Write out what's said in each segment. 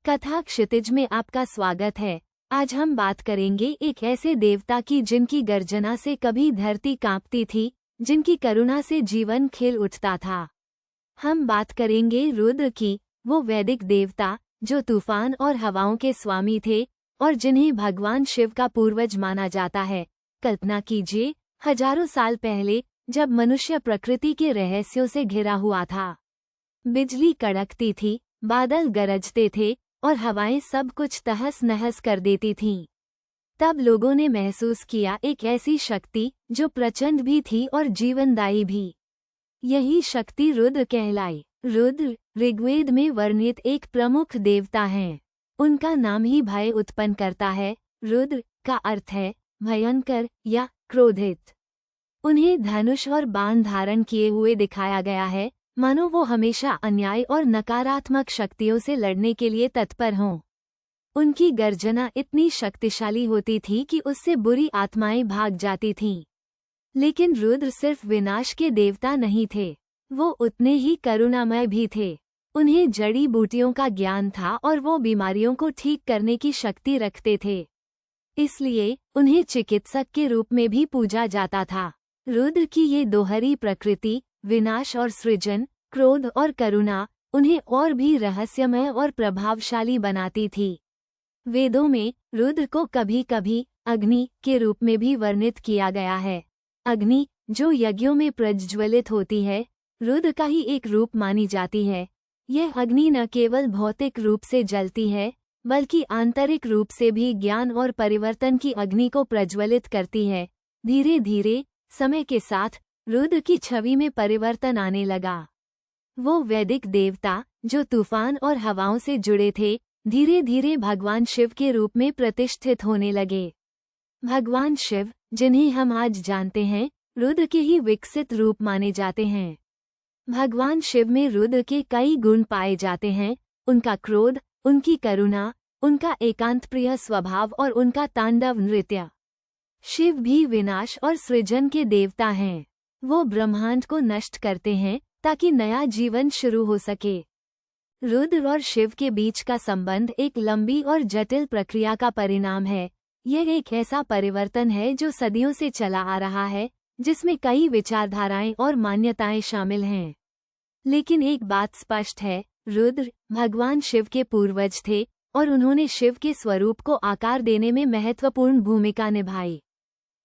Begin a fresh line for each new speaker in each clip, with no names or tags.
कथा क्षितिज में आपका स्वागत है। आज हम बात करेंगे एक ऐसे देवता की जिनकी गर्जना से कभी धरती कांपती थी, जिनकी करुणा से जीवन खिल उठता था। हम बात करेंगे रुद्र की, वो वैदिक देवता जो तूफान और हवाओं के स्वामी थे और जिन्हें भगवान शिव का पूर्वज माना जाता है। कल्पना कीजिए, हजारों साल पहले जब मनुष्य प्रकृति के रहस्यों से घिरा हुआ था। बिजली कड़कती थी, बादल गरजते थे और हवाएं सब कुछ तहस नहस कर देती थीं। तब लोगों ने महसूस किया एक ऐसी शक्ति जो प्रचंड भी थी और जीवनदायी भी। यही शक्ति रुद्र कहलाई। रुद्र ऋग्वेद में वर्णित एक प्रमुख देवता हैं। उनका नाम ही भय उत्पन्न करता है। रुद्र का अर्थ है भयंकर या क्रोधित। उन्हें धनुष और बाण धारण किए हुए दिखाया गया है, मानो वो हमेशा अन्याय और नकारात्मक शक्तियों से लड़ने के लिए तत्पर हों। उनकी गर्जना इतनी शक्तिशाली होती थी कि उससे बुरी आत्माएं भाग जाती थीं। लेकिन रुद्र सिर्फ विनाश के देवता नहीं थे, वो उतने ही करुणामय भी थे। उन्हें जड़ी बूटियों का ज्ञान था और वो बीमारियों को ठीक करने की शक्ति रखते थे। इसलिए उन्हें चिकित्सक के रूप में भी पूजा जाता था। रुद्र की ये दोहरी प्रकृति, विनाश और सृजन, क्रोध और करुणा, उन्हें और भी रहस्यमय और प्रभावशाली बनाती थी। वेदों में रुद्र को कभी कभी अग्नि के रूप में भी वर्णित किया गया है। अग्नि जो यज्ञों में प्रज्वलित होती है, रुद्र का ही एक रूप मानी जाती है। यह अग्नि न केवल भौतिक रूप से जलती है, बल्कि आंतरिक रूप से भी ज्ञान और परिवर्तन की अग्नि को प्रज्वलित करती है। धीरे धीरे समय के साथ रुद्र की छवि में परिवर्तन आने लगा। वो वैदिक देवता जो तूफान और हवाओं से जुड़े थे, धीरे धीरे भगवान शिव के रूप में प्रतिष्ठित होने लगे। भगवान शिव, जिन्हें हम आज जानते हैं, रुद्र के ही विकसित रूप माने जाते हैं। भगवान शिव में रुद्र के कई गुण पाए जाते हैं। उनका क्रोध, उनकी करुणा, उनका एकांतप्रिय स्वभाव और उनका तांडव नृत्य। शिव भी विनाश और सृजन के देवता हैं। वो ब्रह्मांड को नष्ट करते हैं ताकि नया जीवन शुरू हो सके। रुद्र और शिव के बीच का संबंध एक लंबी और जटिल प्रक्रिया का परिणाम है। यह एक ऐसा परिवर्तन है जो सदियों से चला आ रहा है, जिसमें कई विचारधाराएं और मान्यताएं शामिल हैं। लेकिन एक बात स्पष्ट है, रुद्र भगवान शिव के पूर्वज थे और उन्होंने शिव के स्वरूप को आकार देने में महत्वपूर्ण भूमिका निभाई।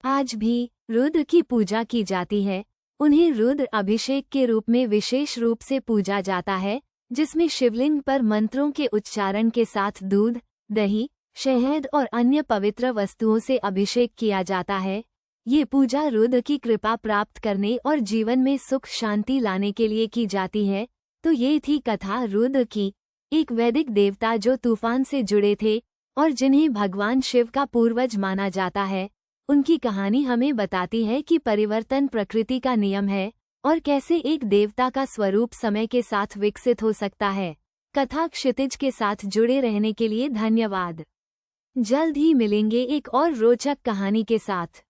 आज भी रुद्र की पूजा की जाती है। उन्हें रुद्र अभिषेक के रूप में विशेष रूप से पूजा जाता है, जिसमें शिवलिंग पर मंत्रों के उच्चारण के साथ दूध, दही, शहद और अन्य पवित्र वस्तुओं से अभिषेक किया जाता है। ये पूजा रुद्र की कृपा प्राप्त करने और जीवन में सुख शांति लाने के लिए की जाती है। तो ये थी कथा रुद्र की, एक वैदिक देवता जो तूफान से जुड़े थे और जिन्हें भगवान शिव का पूर्वज माना जाता है। उनकी कहानी हमें बताती है कि परिवर्तन प्रकृति का नियम है और कैसे एक देवता का स्वरूप समय के साथ विकसित हो सकता है। कथा क्षितिज के साथ जुड़े रहने के लिए धन्यवाद। जल्द ही मिलेंगे एक और रोचक कहानी के साथ।